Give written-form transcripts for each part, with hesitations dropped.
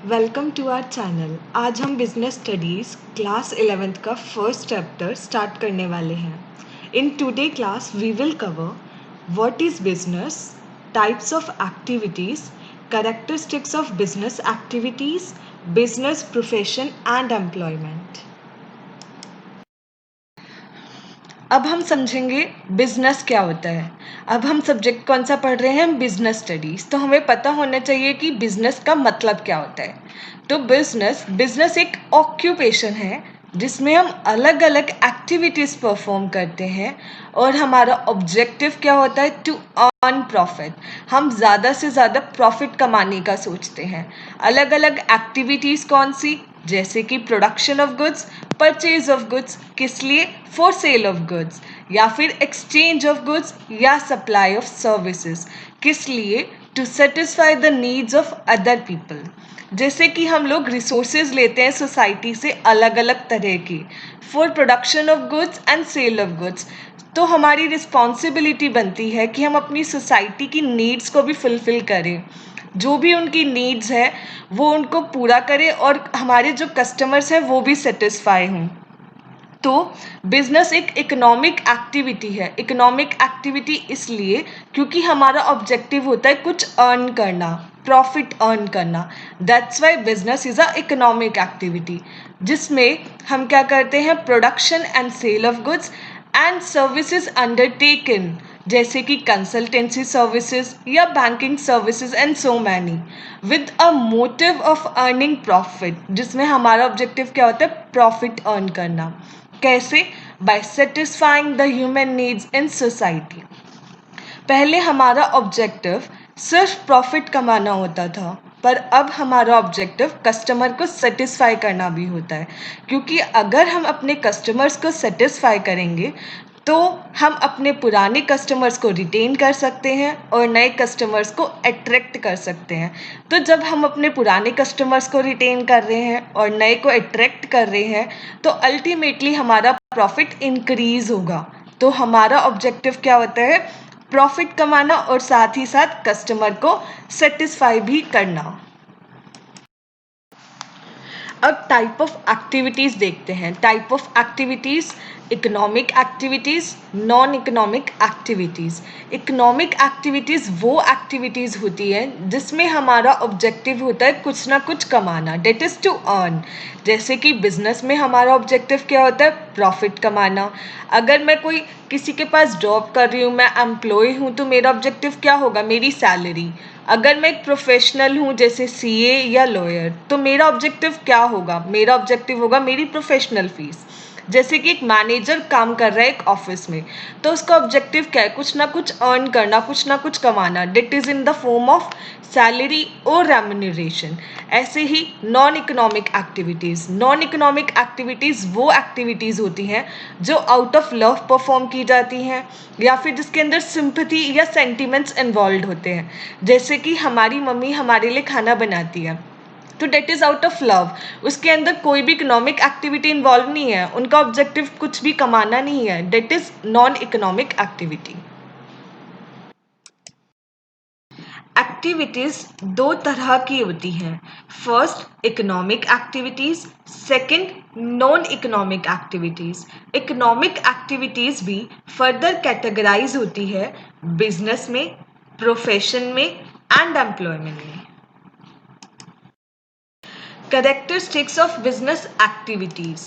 Welcome to our channel. आज हम business studies class 11th का फर्स्ट चैप्टर स्टार्ट करने वाले हैं। In today class we will cover what is business, types of activities, characteristics of business activities, business profession and employment. अब हम समझेंगे business क्या होता है। अब हम सब्जेक्ट कौन सा पढ़ रहे हैं, बिजनेस स्टडीज़, तो हमें पता होना चाहिए कि बिजनेस का मतलब क्या होता है। तो बिजनेस एक ऑक्यूपेशन है जिसमें हम अलग अलग एक्टिविटीज़ परफॉर्म करते हैं और हमारा ऑब्जेक्टिव क्या होता है, टू अर्न प्रॉफिट। हम ज़्यादा से ज़्यादा प्रॉफिट कमाने का सोचते हैं। अलग अलग एक्टिविटीज़ कौन सी, जैसे कि production of goods, purchase of goods, किस लिए, फॉर सेल ऑफ गुड्स, या फिर एक्सचेंज ऑफ गुड्स या सप्लाई ऑफ सर्विसेज, किस लिए, to satisfy the needs of other people. जैसे कि हम लोग रिसोर्सेज लेते हैं सोसाइटी से अलग अलग तरह की, for production of goods and sale of goods, तो हमारी रिस्पॉन्सिबिलिटी बनती है कि हम अपनी सोसाइटी की नीड्स को भी फुलफ़िल करें। जो भी उनकी नीड्स है वो उनको पूरा करें और हमारे जो कस्टमर्स हैं वो भी सेटिस्फाई हों। तो बिजनेस एक इकोनॉमिक एक्टिविटी है। इकोनॉमिक एक्टिविटी इसलिए क्योंकि हमारा ऑब्जेक्टिव होता है कुछ अर्न करना, प्रॉफिट अर्न करना। That's why business is a economic activity, जिसमें हम क्या करते हैं, production and sale of goods and services undertaken, जैसे कि कंसल्टेंसी सर्विसेज या banking services and so many, with a motive of earning profit, जिसमें हमारा ऑब्जेक्टिव क्या होता है, प्रॉफिट अर्न करना। कैसे, by satisfying the human needs in society. पहले हमारा ऑब्जेक्टिव सिर्फ प्रॉफिट कमाना होता था, पर अब हमारा ऑब्जेक्टिव कस्टमर को सेटिस्फाई करना भी होता है, क्योंकि अगर हम अपने कस्टमर्स को सेटिस्फाई करेंगे तो हम अपने पुराने कस्टमर्स को रिटेन कर सकते हैं और नए कस्टमर्स को अट्रैक्ट कर सकते हैं। तो जब हम अपने पुराने कस्टमर्स को रिटेन कर रहे हैं और नए को अट्रैक्ट कर रहे हैं तो अल्टीमेटली हमारा प्रॉफिट इंक्रीज होगा। तो हमारा ऑब्जेक्टिव क्या होता है, प्रॉफिट कमाना और साथ ही साथ कस्टमर को सेटिस्फाई भी करना। अब टाइप ऑफ एक्टिविटीज़ देखते हैं। Type of activities, economic activities, non economic activities. Economic activities वो एक्टिविटीज़ होती हैं जिसमें हमारा ऑब्जेक्टिव होता है कुछ ना कुछ कमाना, डेट इज़ टू अर्न। जैसे कि बिजनेस में हमारा ऑब्जेक्टिव क्या होता है, प्रॉफिट कमाना। अगर मैं कोई किसी के पास जॉब कर रही हूँ, मैं एम्प्लॉय हूँ, तो मेरा ऑब्जेक्टिव क्या होगा, मेरी सैलरी। अगर मैं एक प्रोफेशनल हूँ जैसे सीए या लॉयर, तो मेरा ऑब्जेक्टिव क्या होगा, मेरा ऑब्जेक्टिव होगा मेरी प्रोफेशनल फीस। जैसे कि एक मैनेजर काम कर रहा है एक ऑफिस में, तो उसका ऑब्जेक्टिव क्या है, कुछ ना कुछ अर्न करना, कुछ ना कुछ कमाना, that is in the form of salary और रेम्यूनरेशन। ऐसे ही non economic activities. Non economic activities वो एक्टिविटीज़ होती हैं जो आउट ऑफ लव परफॉर्म की जाती हैं या फिर जिसके अंदर सिंपैथी या सेंटिमेंट्स इन्वॉल्व होते हैं। जैसे कि हमारी मम्मी हमारे लिए खाना बनाती है, तो that is out of love. उसके अंदर कोई भी इकोनॉमिक एक्टिविटी इन्वॉल्व नहीं है, उनका ऑब्जेक्टिव कुछ भी कमाना नहीं है, that is non economic activity. Activities दो तरह की होती हैं। First economic activities, second non economic activities. Economic activities भी फर्दर कैटेगराइज होती है बिजनेस में, प्रोफेशन में एंड एम्प्लॉयमेंट में। Characteristics of business activities.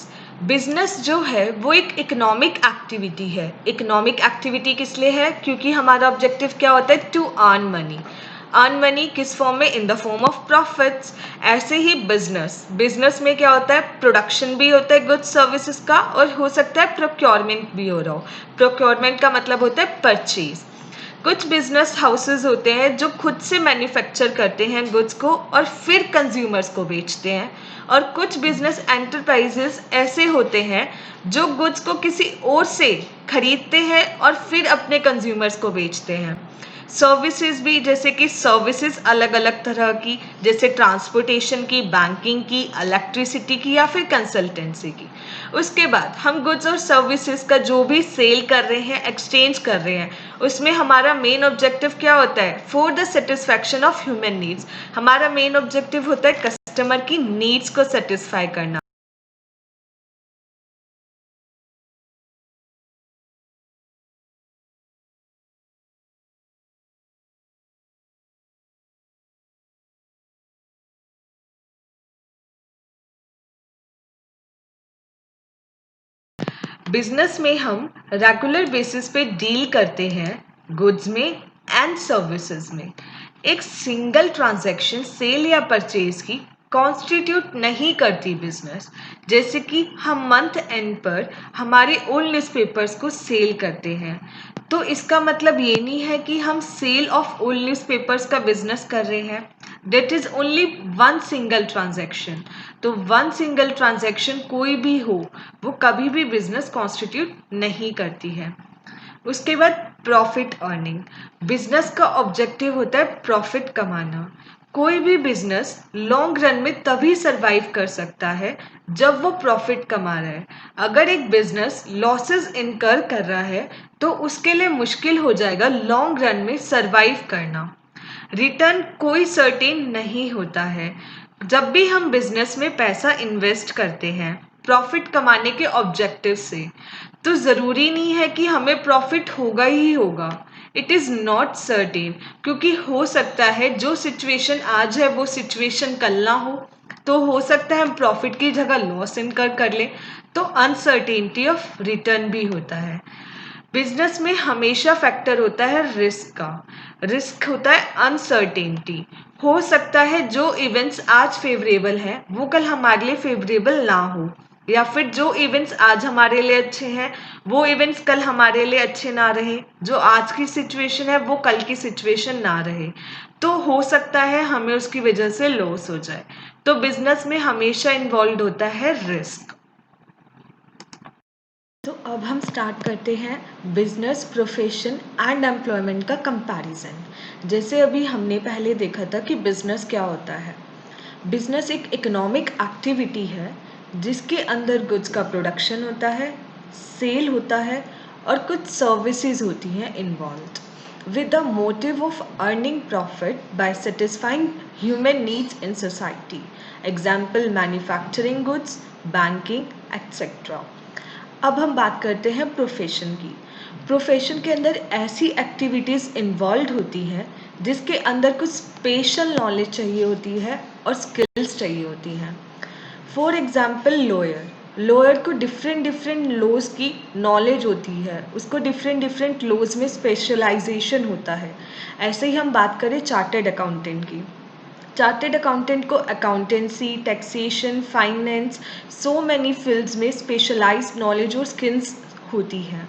Business जो है वो एक इकोनॉमिक एक्टिविटी है। इकोनॉमिक एक्टिविटी किस लिए है, क्योंकि हमारा ऑब्जेक्टिव क्या होता है, to earn money. Earn money किस फॉर्म में, in the form of profits. ऐसे ही बिजनेस में क्या होता है, प्रोडक्शन भी होता है गुड्स सर्विसेज का, और हो सकता है प्रोक्योरमेंट भी हो रहा हो। प्रोक्योरमेंट का मतलब होता है परचेज। कुछ बिजनेस हाउसेज होते हैं जो खुद से मैन्युफैक्चर करते हैं गुड्स को और फिर कंज्यूमर्स को बेचते हैं, और कुछ बिजनेस एंटरप्राइजेस ऐसे होते हैं जो गुड्स को किसी और से खरीदते हैं और फिर अपने कंज्यूमर्स को बेचते हैं। सर्विसेज भी, जैसे कि सर्विसेज अलग अलग तरह की, जैसे ट्रांसपोर्टेशन की, बैंकिंग की, इलेक्ट्रिसिटी की या फिर कंसल्टेंसी की। उसके बाद हम गुड्स और सर्विसेज का जो भी सेल कर रहे हैं, एक्सचेंज कर रहे हैं, उसमें हमारा मेन ऑब्जेक्टिव क्या होता है, for the satisfaction of human needs. हमारा मेन ऑब्जेक्टिव होता है कस्टमर की नीड्स को सेटिस्फाई करना। बिजनेस में हम रेगुलर बेसिस पे डील करते हैं गुड्स में एंड सर्विसेज में। एक सिंगल ट्रांजैक्शन सेल या परचेज की कॉन्स्टिट्यूट नहीं करती बिजनेस। जैसे कि हम मंथ एंड पर हमारे ओल्ड न्यूज़पेपर्स को सेल करते हैं, तो इसका मतलब ये नहीं है कि हम सेल ऑफ ओल्ड न्यूज़पेपर्स का बिजनेस कर रहे हैं। That is only one single transaction। तो वन सिंगल ट्रांजैक्शन कोई भी हो, वो कभी भी बिजनेस कॉन्स्टिट्यूट नहीं करती है। उसके बाद प्रॉफिट अर्निंग। बिजनेस का ऑब्जेक्टिव होता है प्रॉफिट कमाना। कोई भी बिजनेस लॉन्ग रन में तभी सरवाइव कर सकता है जब वो प्रॉफिट कमा रहा है। अगर एक बिजनेस लॉसेस इनकर कर रहा है तो उसके लिए मुश्किल हो जाएगा लॉन्ग रन में सरवाइव करना। रिटर्न कोई सर्टेन नहीं होता है। जब भी हम बिजनेस में पैसा इन्वेस्ट करते हैं प्रॉफिट कमाने के ऑब्जेक्टिव से, तो ज़रूरी नहीं है कि हमें प्रॉफिट होगा ही होगा। इट इज़ नॉट सर्टेन, क्योंकि हो सकता है जो सिचुएशन आज है वो सिचुएशन कल ना हो, तो हो सकता है हम प्रॉफिट की जगह लॉस इनकर कर लें। तो अनसर्टेनिटी ऑफ रिटर्न भी होता है। बिजनेस में हमेशा फैक्टर होता है रिस्क का। रिस्क होता है अनसर्टेनिटी। हो सकता है जो इवेंट्स आज फेवरेबल हैं वो कल हमारे लिए फेवरेबल ना हो, या फिर जो इवेंट्स आज हमारे लिए अच्छे हैं वो इवेंट्स कल हमारे लिए अच्छे ना रहे। जो आज की सिचुएशन है वो कल की सिचुएशन ना रहे, तो हो सकता है हमें उसकी वजह से लॉस हो जाए। तो बिजनेस में हमेशा इन्वॉल्व होता है रिस्क। तो अब हम स्टार्ट करते हैं बिजनेस, प्रोफेशन एंड एम्प्लॉयमेंट का कंपैरिजन। जैसे अभी हमने पहले देखा था कि बिजनेस क्या होता है। बिजनेस एक इकोनॉमिक एक्टिविटी है जिसके अंदर गुड्स का प्रोडक्शन होता है, सेल होता है और कुछ सर्विसेज होती हैं involve with the motive of earning profit by satisfying human needs in society. Example manufacturing goods, banking etcetera. अब हम बात करते हैं प्रोफेशन की। प्रोफेशन के अंदर ऐसी एक्टिविटीज़ इन्वॉल्व होती हैं जिसके अंदर कुछ स्पेशल नॉलेज चाहिए होती है और स्किल्स चाहिए होती हैं। For example lawyer. लॉयर को डिफरेंट डिफरेंट लॉज की नॉलेज होती है, उसको डिफरेंट डिफरेंट लॉज में स्पेशलाइजेशन होता है। ऐसे ही हम बात करें चार्टर्ड अकाउंटेंट की। चार्टेड अकाउंटेंट को accountancy, taxation, finance, so many fields में स्पेशलाइज्ड नॉलेज और स्किल्स होती हैं।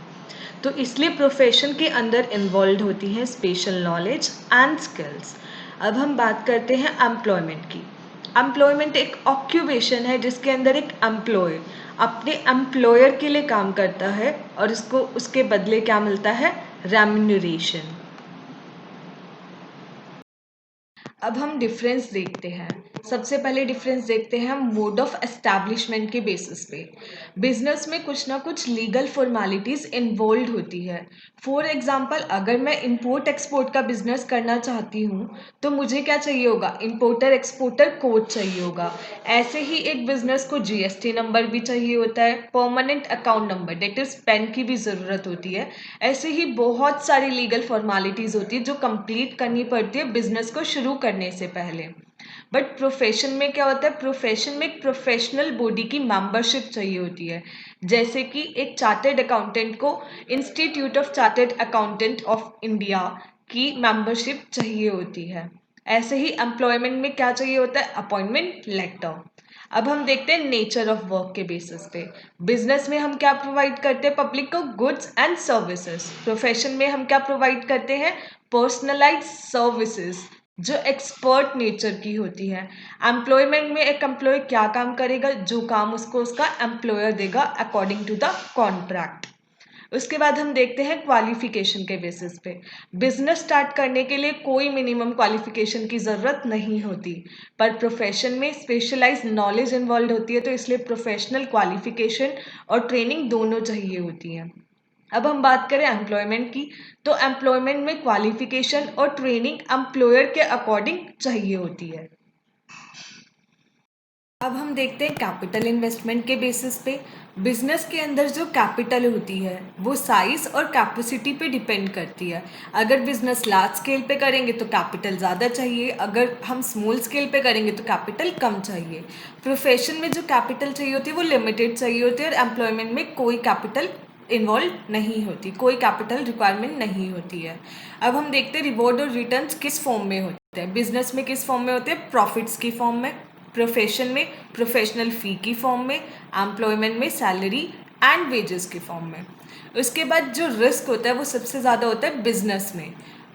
तो इसलिए प्रोफेशन के अंदर इन्वॉल्व होती हैं स्पेशल नॉलेज एंड स्किल्स। अब हम बात करते हैं एम्प्लॉयमेंट की। एम्प्लॉयमेंट एक ऑक्यूपेशन है जिसके अंदर एक एम्प्लॉय अपने एम्प्लॉयर के लिए काम करता है और उसको उसके बदले क्या मिलता है? रेम्यूनरेशन। अब हम डिफरेंस देखते हैं। सबसे पहले डिफरेंस देखते हैं हम मोड ऑफ एस्टैब्लिशमेंट के बेसिस पे। बिजनेस में कुछ ना कुछ लीगल फॉर्मेलिटीज़ इन्वॉल्व होती है। फॉर एग्जांपल अगर मैं इंपोर्ट एक्सपोर्ट का बिजनेस करना चाहती हूँ तो मुझे क्या चाहिए होगा? इंपोर्टर एक्सपोर्टर कोड चाहिए होगा। ऐसे ही एक बिजनेस को जीएसटी नंबर भी चाहिए होता है, permanent account number that is PAN की भी ज़रूरत होती है। ऐसे ही बहुत सारी लीगल फॉर्मेलिटीज़ होती है जो कंप्लीट करनी पड़ती है बिजनेस को शुरू करने से पहले। बट प्रोफेशन में क्या होता है? प्रोफेशन में एक प्रोफेशनल बॉडी की मेंबरशिप चाहिए होती है। जैसे कि एक चार्टर्ड अकाउंटेंट को institute of chartered accountant of India की मेंबरशिप चाहिए होती है। ऐसे ही एम्प्लॉयमेंट में क्या चाहिए होता है? Appointment letter. अब हम देखते हैं नेचर ऑफ वर्क के बेसिस पे। बिजनेस में हम क्या प्रोवाइड करते हैं पब्लिक को? Goods and services. प्रोफेशन में हम क्या प्रोवाइड करते हैं? पर्सनलाइज्ड सर्विसेज जो एक्सपर्ट नेचर की होती है। एम्प्लॉयमेंट में एक एम्प्लॉय क्या काम करेगा? जो काम उसको उसका एम्प्लॉयर देगा अकॉर्डिंग टू द कॉन्ट्रैक्ट। उसके बाद हम देखते हैं क्वालिफिकेशन के बेसिस पे। बिजनेस स्टार्ट करने के लिए कोई मिनिमम क्वालिफिकेशन की ज़रूरत नहीं होती, पर प्रोफेशन में स्पेशलाइज्ड नॉलेज इन्वॉल्व होती है, तो इसलिए प्रोफेशनल क्वालिफिकेशन और ट्रेनिंग दोनों चाहिए होती हैं। अब हम बात करें एम्प्लॉयमेंट की, तो एम्प्लॉयमेंट में क्वालिफिकेशन और ट्रेनिंग एम्प्लॉयर के अकॉर्डिंग चाहिए होती है। अब हम देखते हैं कैपिटल इन्वेस्टमेंट के बेसिस पे। बिजनेस के अंदर जो कैपिटल होती है वो साइज और कैपेसिटी पे डिपेंड करती है। अगर बिजनेस लार्ज स्केल पे करेंगे तो कैपिटल ज़्यादा चाहिए, अगर हम स्मॉल स्केल पे करेंगे तो कैपिटल कम चाहिए। प्रोफेशन में जो कैपिटल चाहिए होती है वो लिमिटेड चाहिए होती है, और एम्प्लॉयमेंट में कोई कैपिटल इन्वॉल्व नहीं होती, कोई कैपिटल रिक्वायरमेंट नहीं होती है। अब हम देखते हैं रिवॉर्ड और रिटर्न्स किस फॉर्म में होते हैं। बिजनेस में किस फॉर्म में होते हैं? प्रॉफिट्स की फॉर्म में। प्रोफेशन में प्रोफेशनल फ़ी की फॉर्म में। एम्प्लॉयमेंट में सैलरी एंड वेजेस की फॉर्म में। उसके बाद जो रिस्क होता है वो सबसे ज़्यादा होता है बिजनेस में,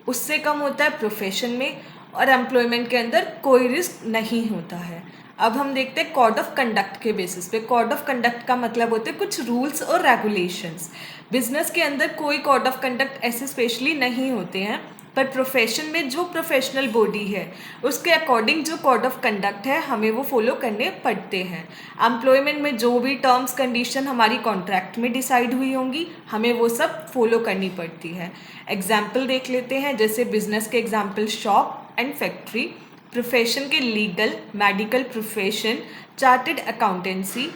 उससे कम होता है प्रोफेशन में, और एम्प्लॉयमेंट के अंदर कोई रिस्क नहीं होता है। अब हम देखते हैं कोड ऑफ कंडक्ट के बेसिस पे। कोड ऑफ कंडक्ट का मतलब होते हैं कुछ रूल्स और रेगुलेशंस। बिजनेस के अंदर कोई कोड ऑफ कंडक्ट ऐसे स्पेशली नहीं होते हैं, पर प्रोफेशन में जो प्रोफेशनल बॉडी है उसके अकॉर्डिंग जो कोड ऑफ कंडक्ट है हमें वो फॉलो करने पड़ते हैं। एम्प्लॉयमेंट में जो भी टर्म्स कंडीशन हमारी कॉन्ट्रैक्ट में डिसाइड हुई होंगी हमें वो सब फॉलो करनी पड़ती है। एग्जाम्पल देख लेते हैं, जैसे बिजनेस के example shop and factory. Profession के legal, medical profession, chartered accountancy.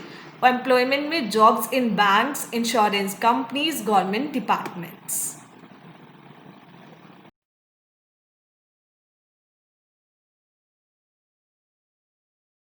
Employment में jobs in banks, insurance companies, government departments.